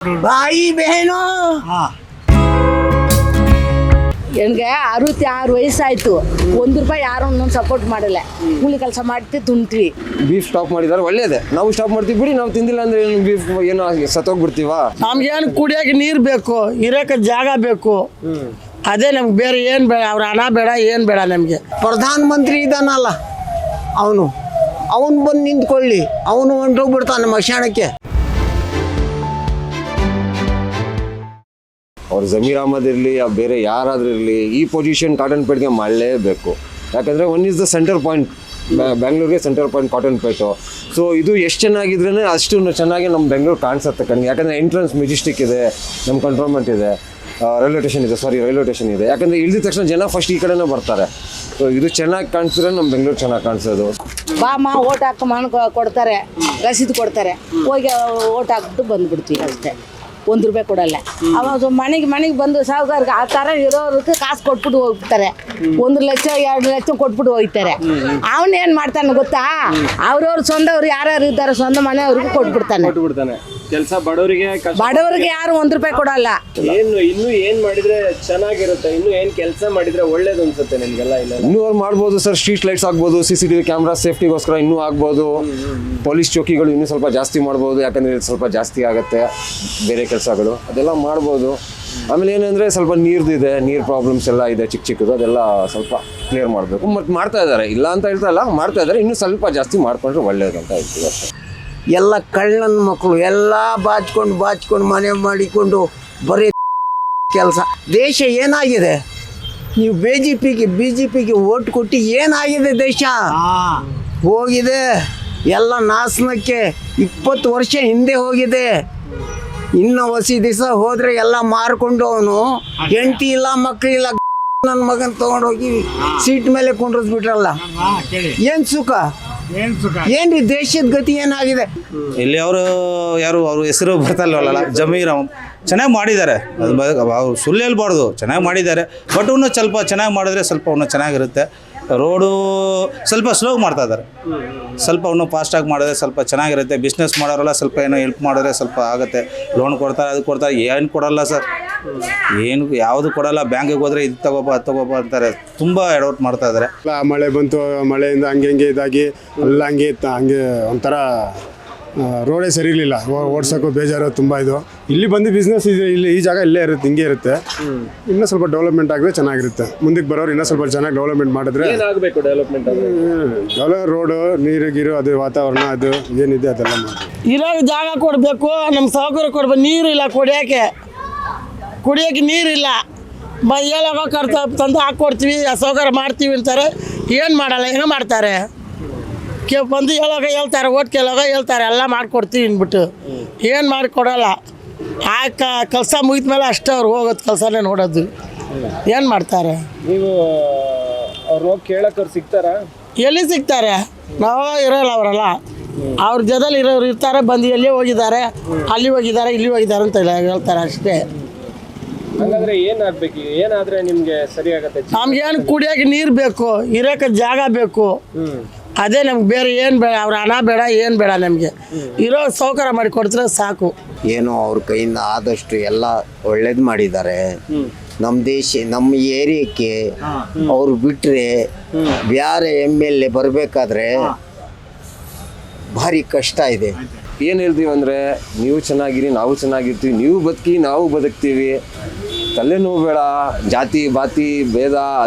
भाई बहनों ನನಗೆ 66 ವಯಸ್ಸಾಯ್ತು. ₹1 ಯಾರು ಒಂದೊಂದು ಸಪೋರ್ಟ್ ಮಾಡಿಲ್ಲ. ಕೂಲಿ ಕೆಲಸ ಮಾಡ್ತೀವಿ ತುಂಬ್ತೀವಿ. ಬೀಫ್ ಸ್ಟಾಪ್ ಮಾಡಿದಾರೆ ಒಳ್ಳೇದೇ. ನಾವು ಸ್ಟಾಪ್ ಮಾಡ್ತೀವಿ ಬಿಡಿ. ನಾವು ತಿಂದಿಲ್ಲ ಅಂದ್ರೆ ಏನು ಬೀಫ್ ಏನೋ ಸತ್ತೋಗ್ಬಿಡ್ತೀವ. ನಮ್ಗೇನು ಕುಡಿಯೋಕೆ ನೀರು ಬೇಕು, ಇರೋಕೆ ಜಾಗ ಬೇಕು. ಅದೇ ನಮ್ಗೆ ಬೇರೆ ಏನು ಬೇಡ. ಅವ್ರ ಹಣ ಬೇಡ, ಏನು ಬೇಡ ನಮಗೆ. ಪ್ರಧಾನ ಮಂತ್ರಿ ಇದಾನಲ್ಲ ಅವನು ಬಂದು ನಿಂತ್ಕೊಳ್ಳಿ. ಅವನು ಹೊಂಟೋಗ್ಬಿಡ್ತಾನೆ ಮಶಾಣಕ್ಕೆ. ಅವ್ರು ಜಮೀರ್ ಅಹಮದ್ ಇರಲಿ ಬೇರೆ ಯಾರಾದ್ರೂ ಇರಲಿ, ಈ ಪೊಸಿಷನ್ ಕಾಟನ್ ಪೇಟ್ಗೆ ಮಾಡಲೇಬೇಕು. ಯಾಕಂದರೆ one is the centre point. ಬೆಂಗಳೂರಿಗೆ ಸೆಂಟರ್ ಪಾಯಿಂಟ್ ಕಾಟನ್ ಪೇಟು. ಸೊ ಇದು ಎಷ್ಟು ಚೆನ್ನಾಗಿದ್ರೇ ಅಷ್ಟು ಚೆನ್ನಾಗಿ ನಮ್ಮ ಬೆಂಗಳೂರು ಕಾಣಿಸುತ್ತೆ ಕಣ್ಣಿಗೆ. ಯಾಕಂದರೆ ಎಂಟ್ರೆನ್ಸ್ ಮೆಜೆಸ್ಟಿಕ್ ಇದೆ, ನಮ್ಮ ಕಂಟ್ರೋನ್ಮೆಂಟ್ ಇದೆ, ರೈಲ್ವೆ ಸ್ಟೇಷನ್ ಇದೆ. ಯಾಕಂದರೆ ಇಳಿದ ತಕ್ಷಣ ಜನ ಫಸ್ಟ್ ಈ ಕಡೆನೇ ಬರ್ತಾರೆ. ಸೊ ಇದು ಚೆನ್ನಾಗಿ ಕಾಣಿಸಿದ್ರೆ ನಮ್ಮ ಬೆಂಗಳೂರು ಚೆನ್ನಾಗಿ ಕಾಣಿಸೋದು. ಬಾಮ ಓಟ್ ಹಾಕಿ ಕೊಡ್ತಾರೆ, ರಸೀದು ಕೊಡ್ತಾರೆ, ಹೋಗಿ ಓಟ್ ಹಾಕ್ಬಿಟ್ಟು ಬಂದುಬಿಡ್ತೀವಿ ಅಷ್ಟೇ. ₹1 ಕೊಡಲ್ಲ. ಅವಾಗ ಮನೆಗೆ ಬಂದು ಸಾಹುಕಾರರಿಗೆ ಆ ಥರ ಇರೋರಿಗೆ ಕಾಸು ಕೊಟ್ಬಿಟ್ಟು ಹೋಗ್ತಾರೆ. 1 ಲಕ್ಷ 2 ಲಕ್ಷ ಕೊಟ್ಬಿಟ್ಟು ಹೋಗ್ತಾರೆ. ಅವನೇನು ಮಾಡ್ತಾನೆ ಗೊತ್ತಾ? ಅವ್ರವ್ರು ಸ್ವಂತವ್ರು ಯಾರ್ಯಾರು ಇದ್ದಾರೆ ಸ್ವಂತ ಮನೆಯವ್ರಿಗೆ ಕೊಟ್ಬಿಡ್ತಾನೆ. ಕೆಲಸ ಬಡವರಿಗೆ ಯಾರು ₹1 ಕೊಡಲ್ಲ. ಇನ್ನು ಏನ್ ಮಾಡಿದ್ರೆ ಚೆನ್ನಾಗಿರುತ್ತೆ, ಇನ್ನು ಏನ್ ಕೆಲಸ ಮಾಡಿದ್ರೆ ಒಳ್ಳೇದು ಅನ್ಸುತ್ತೆ ನಿಮ್ಗೆಲ್ಲ? ಇನ್ನೂ ಅವ್ರು ಮಾಡ್ಬೋದು ಸರ್. ಸ್ಟ್ರೀಟ್ ಲೈಟ್ಸ್ ಆಗ್ಬೋದು, CCTV ಕ್ಯಾಮ್ರಾ ಸೇಫ್ಟಿಗೋಸ್ಕರ ಇನ್ನೂ ಆಗ್ಬೋದು. ಪೊಲೀಸ್ ಚೌಕಿಗಳು ಇನ್ನೂ ಸ್ವಲ್ಪ ಜಾಸ್ತಿ ಮಾಡ್ಬೋದು. ಯಾಕಂದರೆ ಇದು ಸ್ವಲ್ಪ ಜಾಸ್ತಿ ಆಗುತ್ತೆ ಬೇರೆ ಕೆಲಸಗಳು, ಅದೆಲ್ಲ ಮಾಡ್ಬೋದು. ಆಮೇಲೆ ಏನಂದರೆ ಸ್ವಲ್ಪ ನೀರು ಪ್ರಾಬ್ಲಮ್ಸ್ ಎಲ್ಲ ಇದೆ ಚಿಕ್ಕದು, ಅದೆಲ್ಲ ಸ್ವಲ್ಪ ಕ್ಲಿಯರ್ ಮಾಡಬೇಕು. ಮತ್ತು ಮಾಡ್ತಾ ಇದ್ದಾರೆ, ಇಲ್ಲ ಅಂತ ಹೇಳ್ತಾ ಇಲ್ಲ, ಮಾಡ್ತಾ ಇದ್ದಾರೆ. ಇನ್ನೂ ಸ್ವಲ್ಪ ಜಾಸ್ತಿ ಮಾಡ್ಕೊಂಡ್ರೆ ಒಳ್ಳೇದು ಅಂತ ಹೇಳ್ತೀವಿ ಅಷ್ಟೇ. ಎಲ್ಲ ಕಳ್ಳನ ಮಕ್ಕಳು ಎಲ್ಲ ಬಾಚ್ಕೊಂಡು ಮನೆ ಮಾಡಿಕೊಂಡು ಬರೀ ಕೆಲಸ. ದೇಶ ಏನಾಗಿದೆ? ನೀವು BJPಗೆ ಓಟ್ ಕೊಟ್ಟು ಏನಾಗಿದೆ? ದೇಶ ಹೋಗಿದೆ ಎಲ್ಲ ನಾಶನಕ್ಕೆ. 20 ವರ್ಷ ಹಿಂದೆ ಹೋಗಿದೆ. ಇನ್ನು ಹೊಸ ದಿವಸ ಹೋದರೆ ಎಲ್ಲ ಮಾರ್ಕೊಂಡು ಅವನು ಹೆಂಡತಿ ಇಲ್ಲ ಮಕ್ಕಳಿಲ್ಲ ನನ್ನ ಮಗನ ತೊಗೊಂಡೋಗಿ ಸೀಟ್ ಮೇಲೆ ಕುಂಡ್ರಿಸ್ಬಿಟ್ರಲ್ಲ. ಏನು ಸುಖ? ಏನ್ರಿ ದೇಶದ ಗತಿ ಏನಾಗಿದೆ? ಇಲ್ಲಿ ಅವ್ರ ಹೆಸರು ಬರ್ತಾಯಿಲ್ವಲ್ಲ, ಜಮೀರ್ ಅಹಮದ್ ಚೆನ್ನಾಗಿ ಮಾಡಿದ್ದಾರೆ. ಅವ್ರು ಸುಳ್ಳು ಹೇಳ್ಬಾರ್ದು, ಚೆನ್ನಾಗಿ ಮಾಡಿದ್ದಾರೆ. ಬಟ್ ಇನ್ನೂ ಸ್ವಲ್ಪ ಚೆನ್ನಾಗಿ ಮಾಡಿದ್ರೆ ಸ್ವಲ್ಪ ಇನ್ನೂ ಚೆನ್ನಾಗಿರುತ್ತೆ. ರೋಡು ಸ್ವಲ್ಪ ಸ್ಲೋ ಮಾಡ್ತಾ ಇದ್ದಾರೆ. ಸ್ವಲ್ಪ ಇನ್ನೂ ಫಾಸ್ಟಾಗಿ ಮಾಡಿದ್ರೆ ಸ್ವಲ್ಪ ಚೆನ್ನಾಗಿರುತ್ತೆ. ಬಿಸ್ನೆಸ್ ಮಾಡೋರೆಲ್ಲ ಸ್ವಲ್ಪ ಏನೋ ಹೆಲ್ಪ್ ಮಾಡಿದ್ರೆ ಸ್ವಲ್ಪ ಆಗುತ್ತೆ. ಲೋನ್ ಕೊಡ್ತಾರೆ, ಅದು ಕೊಡ್ತಾರೆ. ಏನು ಕೊಡಲ್ಲ ಸರ್, ಏನು ಯಾವುದು ಕೊಡಲ್ಲ. ಬ್ಯಾಂಕಿಗೆ ಹೋದರೆ ಇದು ತಗೋಬ ಅಂತಾರೆ. ತುಂಬ ಎಡವಟ್ ಮಾಡ್ತಾ ಇದ್ದಾರೆ. ಮಳೆ ಬಂತು, ಮಳೆಯಿಂದ ಹಂಗೆ ಇದಾಗಿ ಎಲ್ಲ ಹಂಗೆ ಒಂಥರ ರೋಡೇ ಸರಿ ಇರಲಿಲ್ಲ. ಓಡ್ಸೋಕ್ಕೂ ಬೇಜಾರು ತುಂಬ. ಇದು ಇಲ್ಲಿ ಬಂದು ಬಿಸ್ನೆಸ್ ಇದೆ, ಇಲ್ಲಿ ಈ ಜಾಗ ಇಲ್ಲೇ ಇರುತ್ತೆ, ಹಿಂಗೆ ಇರುತ್ತೆ. ಇನ್ನೂ ಸ್ವಲ್ಪ ಡೆವಲಪ್ಮೆಂಟ್ ಆಗಿದ್ರೆ ಚೆನ್ನಾಗಿರುತ್ತೆ. ಮುಂದಕ್ಕೆ ಬರೋರು ಇನ್ನೂ ಸ್ವಲ್ಪ ಚೆನ್ನಾಗಿ ಡೆವಲಪ್ಮೆಂಟ್ ಮಾಡಿದ್ರೆ ರೋಡು, ನೀರು ಅದು ವಾತಾವರಣ ಅದು ಏನಿದೆ ಅದೆಲ್ಲ ಮಾಡಿ ಇರೋ ಜಾಗ ಕೊಡಬೇಕು. ನಮ್ಮ ಸೌಕರ್ಯ ಕೊಡ್ಬೇಕು. ನೀರು ಇಲ್ಲ, ಕುಡಿಯೋಕ್ಕೆ ನೀರಿಲ್ಲ. ಹೇಳೋಗ ತಂದು ಹಾಕ್ಕೊಡ್ತೀವಿ, ಸೌಕರ್ಯ ಮಾಡ್ತೀವಿ ಅಂತಾರೆ. ಏನು ಮಾಡಲ್ಲ, ಹೆಂಗೆ ಮಾಡ್ತಾರೆ? ಬಂದು ಹೇಳ್ತಾರೆ, ಓಟ್ ಕೇಳೋಗ ಹೇಳ್ತಾರೆ ಎಲ್ಲ ಮಾಡಿಕೊಡ್ತೀವಿ ಅಂದ್ಬಿಟ್ಟು. ಏನು ಮಾಡಿಕೊಡಲ್ಲ. ಆ ಕೆಲಸ ಮುಗಿದ ಮೇಲೆ ಅಷ್ಟೇ ಅವ್ರು ಹೋಗೋದು, ಕೆಲಸನೇ ನೋಡೋದು. ಏನು ಮಾಡ್ತಾರೆ? ನೀವು ಅವ್ರು ಹೋಗಿ ಕೇಳಕ್ಕೆ ಅವ್ರು ಸಿಗ್ತಾರಾ? ಎಲ್ಲಿ ಸಿಗ್ತಾರೆ? ನಾವು ಇರೋಲ್ಲ ಅವರೆಲ್ಲ. ಅವ್ರ ಜೊತೆಲಿ ಇರೋರು ಇರ್ತಾರೆ. ಬಂದು ಎಲ್ಲಿ ಹೋಗಿದ್ದಾರೆ, ಅಲ್ಲಿ ಹೋಗಿದ್ದಾರೆ, ಇಲ್ಲಿ ಹೋಗಿದ್ದಾರೆ ಅಂತ ಹೇಳ್ತಾರೆ ಅಷ್ಟೇ. ಹಾಗಾದ್ರೆ ಏನಾಗಬೇಕು? ಏನಾದರೆ ನಿಮಗೆ ಸರಿ ಆಗುತ್ತೆ? ನಮ್ಗೇನು ಕುಡಿಯೋಕೆ ನೀರು ಬೇಕು, ಇರೋಕೆ ಜಾಗ ಬೇಕು. ಅದೇ ನಮ್ಗೆ ಬೇರೆ ಏನು ಬೇಡ. ಅವ್ರ ಹಣ ಬೇಡ, ಏನು ಬೇಡ. ನಮಗೆ ಇರೋ ಸೌಕರ್ಯ ಮಾಡಿ ಕೊಡ್ತಾರೆ ಸಾಕು. ಏನೋ ಅವ್ರ ಕೈಯಿಂದ ಆದಷ್ಟು ಎಲ್ಲ ಒಳ್ಳೇದು ಮಾಡಿದ್ದಾರೆ. ನಮ್ಮ ದೇಶ, ನಮ್ಮ ಏರಿಯಾಕ್ಕೆ ಅವ್ರು ಬಿಟ್ಟರೆ ಬೇರೆ MLA ಬರಬೇಕಾದ್ರೆ ಭಾರಿ ಕಷ್ಟ ಇದೆ. ಏನು ಹೇಳ್ತೀವಿ ಅಂದರೆ, ನೀವು ಚೆನ್ನಾಗಿರಿ, ನಾವು ಚೆನ್ನಾಗಿರ್ತೀವಿ. ನೀವು ಬದುಕಿ, ನಾವು ಬದುಕ್ತೀವಿ. ತಲೆನೋವು ಬೇಡ, ಜಾತಿ ಬಾತಿ ಭೇದ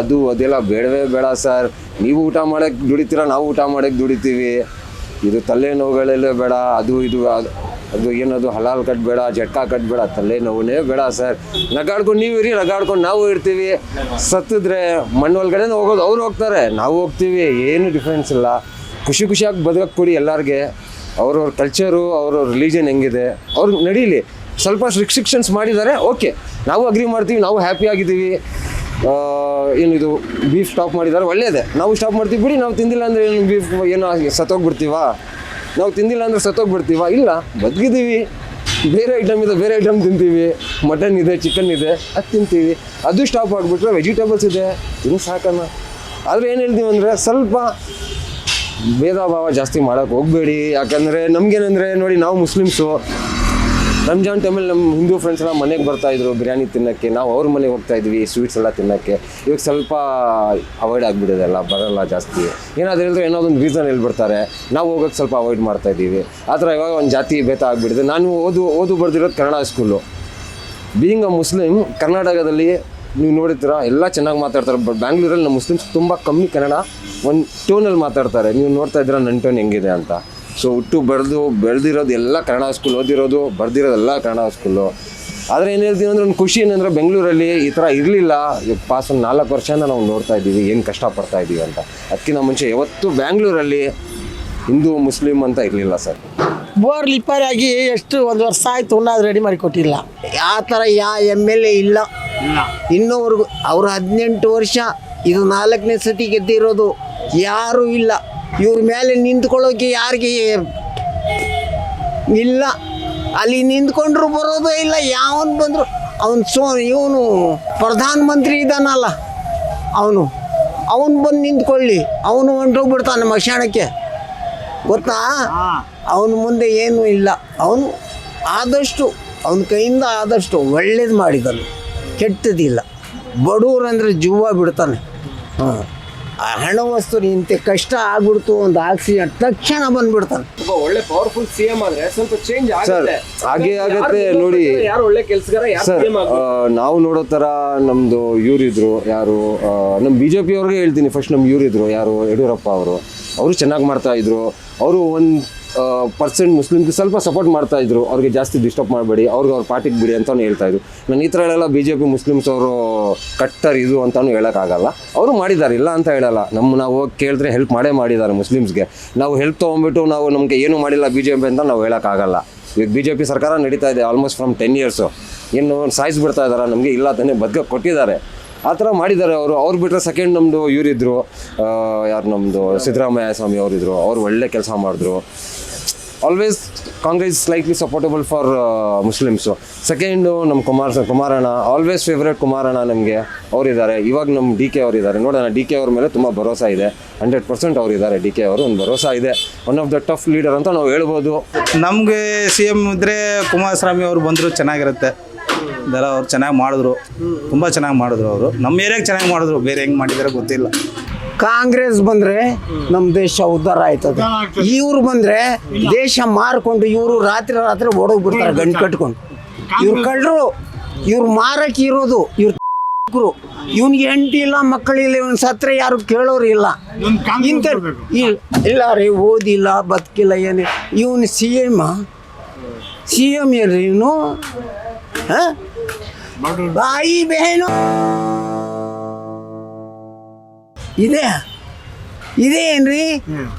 ಅದೆಲ್ಲ ಬೇಡವೇ ಬೇಡ ಸರ್. ನೀವು ಊಟ ಮಾಡೋಕ್ಕೆ ದುಡಿತೀರ, ನಾವು ಊಟ ಮಾಡೋಕ್ಕೆ ದುಡಿತೀವಿ. ಇದು ತಲೆನೋವುಗಳೆಲ್ಲ ಬೇಡ. ಅದು ಏನದು ಹಲಾಲ್ ಕಟ್ಟಬೇಡ, ಜಟ್ಕಾ ಕಟ್ಟಬೇಡ, ತಲೆನೋವೇ ಬೇಡ ಸರ್. ನಗಾಡ್ಕೊಂಡು ನೀವು ಇರಿ, ನಗಾಡ್ಕೊಂಡು ನಾವು ಇರ್ತೀವಿ. ಸತ್ತಿದ್ರೆ ಮಣ್ಣು ಒಳಗಡೆ ಹೋಗೋದು, ಅವ್ರು ಹೋಗ್ತಾರೆ, ನಾವು ಹೋಗ್ತೀವಿ. ಏನು ಡಿಫ್ರೆನ್ಸ್ ಇಲ್ಲ. ಖುಷಿಯಾಗಿ ಬದುಕಕ್ಕೆ ಕೊಡಿ ಎಲ್ಲರಿಗೆ. ಅವ್ರವ್ರ ಕಲ್ಚರು, ಅವ್ರವ್ರ ರಿಲಿಜನ್ ಹೆಂಗಿದೆ ಅವ್ರಿಗೆ ನಡೀಲಿ. ಸ್ವಲ್ಪ ರಿಸ್ಟ್ರಿಕ್ಷನ್ಸ್ ಮಾಡಿದ್ದಾರೆ, ಓಕೆ, ನಾವು ಅಗ್ರಿ ಮಾಡ್ತೀವಿ, ನಾವು ಹ್ಯಾಪಿ ಆಗಿದ್ದೀವಿ. ಏನಿದು ಬೀಫ್ ಸ್ಟಾಪ್ ಮಾಡಿದ್ದಾರೆ ಒಳ್ಳೇದೇ. ನಾವು ಸ್ಟಾಪ್ ಮಾಡ್ತೀವಿ ಬಿಡಿ. ನಾವು ತಿಂದಿಲ್ಲ ಅಂದರೆ ಏನು ಬೀಫ್ ಏನೋ ಸತ್ತೋಗ್ಬಿಡ್ತೀವ? ನಾವು ತಿಂದಿಲ್ಲ ಅಂದರೆ ಸತ್ತೋಗ್ಬಿಡ್ತೀವ? ಇಲ್ಲ, ಬದುಕಿದ್ದೀವಿ. ಬೇರೆ ಐಟಮ್ ಇದೆ, ಬೇರೆ ಐಟಮ್ ತಿಂತೀವಿ. ಮಟನ್ ಇದೆ, ಚಿಕನ್ ಇದೆ, ಅದು ತಿಂತೀವಿ. ಅದು ಸ್ಟಾಪ್ ಆಗಿಬಿಟ್ರೆ ವೆಜಿಟೇಬಲ್ಸ್ ಇದೆ, ಇನ್ನು ಸಾಕಣ್ಣ. ಆದರೆ ಏನು ಹೇಳ್ತೀವಿ ಅಂದರೆ, ಸ್ವಲ್ಪ ಭೇದ ಭಾವ ಜಾಸ್ತಿ ಮಾಡೋಕ್ಕೆ ಹೋಗಬೇಡಿ. ಯಾಕಂದರೆ ನಮಗೇನೆಂದರೆ ನೋಡಿ, ನಾವು ಮುಸ್ಲಿಮ್ಸು, ರಂಜಾನ್ ಟೈಮಲ್ಲಿ ನಮ್ಮ ಹಿಂದೂ ಫ್ರೆಂಡ್ಸ್ ಎಲ್ಲ ಮನೆಗೆ ಬರ್ತಾಯಿದ್ರು ಬಿರಿಯಾನಿ ತಿನ್ನೋಕ್ಕೆ, ನಾವು ಅವ್ರ ಮನೆಗೆ ಹೋಗ್ತಾ ಇದ್ವಿ ಸ್ವೀಟ್ಸ್ ಎಲ್ಲ ತಿನ್ನೋಕ್ಕೆ. ಇವಾಗ ಸ್ವಲ್ಪ ಅವಾಯ್ಡ್ ಆಗಿಬಿಟ್ಟಿದೆ, ಎಲ್ಲ ಬರೋಲ್ಲ ಜಾಸ್ತಿ. ಏನಾದರೂ ಹೇಳಿದ್ರೆ ಏನೋ ಒಂದು ರೀಸನ್ ಹೇಳ್ಬಿಡ್ತಾರೆ, ನಾವು ಹೋಗೋಕ್ಕೆ ಸ್ವಲ್ಪ ಅವಾಯ್ಡ್ ಮಾಡ್ತಾ ಇದ್ದೀವಿ. ಆ ಥರ ಇವಾಗ ಒಂದು ಜಾತಿ ಭೇದ ಆಗಿಬಿಟ್ಟಿದೆ. ನಾನು ಓದು ಬರ್ದಿರೋದು Kannada school. Being a Muslim, ಕರ್ನಾಟಕದಲ್ಲಿ ನೀವು ನೋಡಿರ್ತೀರ ಎಲ್ಲ ಚೆನ್ನಾಗಿ ಮಾತಾಡ್ತಾರೆ. ಬಟ್ ಬ್ಯಾಂಗ್ಳೂರಲ್ಲಿ ನಮ್ಮ ಮುಸ್ಲಿಮ್ಸ್ ತುಂಬ ಕಮ್ಮಿ ಕನ್ನಡ ಒಂದು ಟೋನಲ್ಲಿ ಮಾತಾಡ್ತಾರೆ. ನೀವು ನೋಡ್ತಾ ಇದ್ದೀರ ನನ್ನ ಟೋನ್ ಹೆಂಗಿದೆ ಅಂತ. ಸೊ ಹುಟ್ಟು ಬೆಳೆದಿರೋದು ಎಲ್ಲ ಕನ್ನಡ ಸ್ಕೂಲ್, ಓದಿರೋದು ಬರ್ದಿರೋದೆಲ್ಲ ಕನ್ನಡ ಸ್ಕೂಲು. ಆದರೆ ಏನು ಹೇಳ್ತೀನಿ ಅಂದರೆ ಒಂದು ಖುಷಿ ಏನಂದರೆ ಬೆಂಗಳೂರಲ್ಲಿ ಈ ಥರ ಇರಲಿಲ್ಲ. ಪಾಸ್ ಒಂದು 4 ವರ್ಷದಿಂದ ನಾವು ನೋಡ್ತಾ ಇದ್ದೀವಿ ಏನು ಕಷ್ಟಪಡ್ತಾ ಇದ್ದೀವಿ ಅಂತ. ಅದಕ್ಕಿಂತ ಮುಂಚೆ ಯಾವತ್ತೂ ಬ್ಯಾಂಗ್ಳೂರಲ್ಲಿ ಹಿಂದೂ ಮುಸ್ಲಿಮ್ ಅಂತ ಇರಲಿಲ್ಲ ಸರ್. ಬೋರ್ ರಿಪೇರಿ ಆಗಿ ಎಷ್ಟು 1 ವರ್ಷ ಆಯಿತು, ಅದು ರೆಡಿ ಮಾಡಿ ಕೊಟ್ಟಿಲ್ಲ. ಆ ಥರ MLA ಇಲ್ಲ ಇನ್ನೂವರೆಗೂ. ಅವರು 18 ವರ್ಷ, ಇದು 4ನೇ ಸತಿ ಗೆದ್ದಿರೋದು. ಯಾರೂ ಇಲ್ಲ ಇವ್ರ ಮೇಲೆ ನಿಂತ್ಕೊಳ್ಳೋಕೆ, ಯಾರಿಗೆ ಇಲ್ಲ. ಅಲ್ಲಿ ನಿಂತ್ಕೊಂಡ್ರು ಬರೋದೇ ಇಲ್ಲ. ಯಾವನು ಬಂದರು ಇವನು ಪ್ರಧಾನ ಮಂತ್ರಿ ಇದ್ದಾನಲ್ಲ, ಅವನು ಬಂದು ನಿಂತ್ಕೊಳ್ಳಿ, ಅವನು ಹೊಂಟೋಗ್ಬಿಡ್ತಾನೆ ಮಶಾಣಕ್ಕೆ, ಗೊತ್ತಾ? ಅವನ ಮುಂದೆ ಏನೂ ಇಲ್ಲ. ಅವನು ಆದಷ್ಟು ಅವನ ಕೈಯಿಂದ ಆದಷ್ಟು ಒಳ್ಳೇದು ಮಾಡಿದನು, ಕೆಟ್ಟದಿಲ್ಲ. ಬಡವ್ರಂದ್ರೆ ಜೀವ ಬಿಡ್ತಾನೆ. ಆ ಹಣ ವಸ್ತು ಇಂಥ ಕಷ್ಟ ಆಗ್ಬಿಡ್ತು, ಒಂದು ಆಕ್ಸಿಡೆಂಟ್ ತಕ್ಷಣ ಬಂದ್ಬಿಡ್ತಾನೆ. ಒಬ್ಬ ಒಳ್ಳೆ ಪವರ್ಫುಲ್ ಸಿಎಂ ಆದ್ರೆ ಸ್ವಲ್ಪ ಚೇಂಜ್ ಸರ್ ಹಾಗೇ ಆಗುತ್ತೆ ನೋಡಿ. ಯಾರು ಒಳ್ಳೆ ಕೆಲಸಗಾರ, ಯಾರು ಸರ್ ಸಿಎಂ ನಾವು ನೋಡೋ ಥರ ನಮ್ಮದು ಇವರಿದ್ರು ಯಾರು, ನಮ್ಮ BJP ಅವ್ರಿಗೆ ಹೇಳ್ತೀನಿ ಫಸ್ಟ್. ನಮ್ಮ ಇವರಿದ್ರು ಯಾರು, ಯಡಿಯೂರಪ್ಪ ಅವರು ಚೆನ್ನಾಗಿ ಮಾಡ್ತಾಯಿದ್ರು. ಅವರು 1% ಮುಸ್ಲಿಮ್ಗೆ ಸ್ವಲ್ಪ ಸಪೋರ್ಟ್ ಮಾಡ್ತಾಯಿದ್ರು. ಅವ್ರಿಗೆ ಜಾಸ್ತಿ ಡಿಸ್ಟರ್ಬ್ ಮಾಡಬೇಡಿ, ಅವ್ರ ಪಾರ್ಟಿಗೆ ಬಿಡಿ ಅಂತಲೂ ಹೇಳ್ತಾಯಿದ್ರು. ನಾನು ಈ ಥರ ಹೇಳಲ್ಲ, BJP ಮುಸ್ಲಿಮ್ಸ್ ಅವರು ಕಟ್ಟರ್ ಇದು ಅಂತಲೂ ಹೇಳೋಕ್ಕಾಗಲ್ಲ. ಅವರು ಮಾಡಿದ್ದಾರೆ, ಇಲ್ಲ ಅಂತ ಹೇಳಲ್ಲ. ನಾವು ಹೋಗಿ ಕೇಳಿದ್ರೆ ಹೆಲ್ಪ್ ಮಾಡಿದ್ದಾರೆ ಮುಸ್ಲಿಮ್ಸ್ಗೆ. ನಾವು ಹೆಲ್ಪ್ ತೊಗೊಂಡ್ಬಿಟ್ಟು ನಮಗೆ ಏನೂ ಮಾಡಿಲ್ಲ BJP ಅಂತ ನಾವು ಹೇಳೋಕ್ಕಾಗಲ್ಲ. ಈಗ BJP ಸರ್ಕಾರ ನಡೀತಾ ಇದೆ ಆಲ್ಮೋಸ್ಟ್ ಫ್ರಮ್ 10 ಇಯರ್ಸು. ಇನ್ನು ಸಾಯಿಸ್ಬಿಡ್ತಾ ಇದ್ದಾರೆ, ನಮಗೆ ಇಲ್ಲ ತಾನೇ ಬದುಕ ಕೊಟ್ಟಿದ್ದಾರೆ. ಆ ಥರ ಮಾಡಿದ್ದಾರೆ ಅವ್ರು ಬಿಟ್ಟರೆ ಸೆಕೆಂಡ್ ನಮ್ಮದು ಇವರಿದ್ದರು, ಯಾರು ನಮ್ಮದು ಸಿದ್ದರಾಮಯ್ಯ ಸ್ವಾಮಿ ಅವರಿದ್ದರು. ಅವ್ರು ಒಳ್ಳೆ ಕೆಲಸ ಮಾಡಿದ್ರು. Always Congress slightly supportable for Muslims. Second ನಮ್ಮ ಕುಮಾರಣ್ಣ, ಆಲ್ವೇಸ್ ಫೇವ್ರೇಟ್ ಕುಮಾರಣ್ಣ ನಮಗೆ. ಅವರಿದ್ದಾರೆ. ಇವಾಗ ನಮ್ಮ DK ಅವರಿದ್ದಾರೆ. ನೋಡೋಣ, DK ಅವ್ರ ಮೇಲೆ ತುಂಬ ಭರೋಸಾ ಇದೆ. 100% ಅವರಿದ್ದಾರೆ. DK ಅವರು ಒಂದು ಭರೋಸಾ ಇದೆ. One of the tough leader ಅಂತ ನಾವು ಹೇಳ್ಬೋದು. ನಮಗೆ CM ಇದ್ದರೆ ಕುಮಾರಸ್ವಾಮಿ ಅವರು ಬಂದರೂ ಚೆನ್ನಾಗಿರುತ್ತೆ. ಇದೆಲ್ಲ ಅವ್ರು ಚೆನ್ನಾಗಿ ಮಾಡಿದ್ರು, ತುಂಬ ಚೆನ್ನಾಗಿ ಮಾಡಿದ್ರು. ಅವರು ನಮ್ಮ ಏರಿಯಾಗೆ ಚೆನ್ನಾಗಿ ಮಾಡಿದ್ರು, ಬೇರೆ ಹೆಂಗೆ ಮಾಡಿದಾರೆ ಗೊತ್ತಿಲ್ಲ. ಕಾಂಗ್ರೆಸ್ ಬಂದರೆ ನಮ್ಮ ದೇಶ ಉದ್ಧಾರ ಆಯ್ತದೆ. ಇವ್ರು ಬಂದರೆ ದೇಶ ಮಾರ್ಕೊಂಡು ಇವರು ರಾತ್ರಿ ಓಡೋಗ್ಬಿಡ್ತಾರೆ ಗಂಟು ಕಟ್ಕೊಂಡು. ಇವ್ರು ಕಳ್ಳರು, ಇವ್ರು ಮಾರಕ್ಕೆ ಇರೋದು. ಇವನಿಗೆ ಹೆಂಡತಿ ಇಲ್ಲ, ಮಕ್ಕಳಿಲ್ಲ, ಇವನು ಸತ್ರ ಯಾರು ಕೇಳೋರು ಇಲ್ಲ. ಇಲ್ಲ ರೀ, ಓದಿಲ್ಲ, ಬದುಕಿಲ್ಲ, ಏನೇ. ಇವನು CM ಏನ್ರಿ ಇವನು? ಬಾಯಿ ಬೇನು ಇದೆ ಏನ್ರಿ?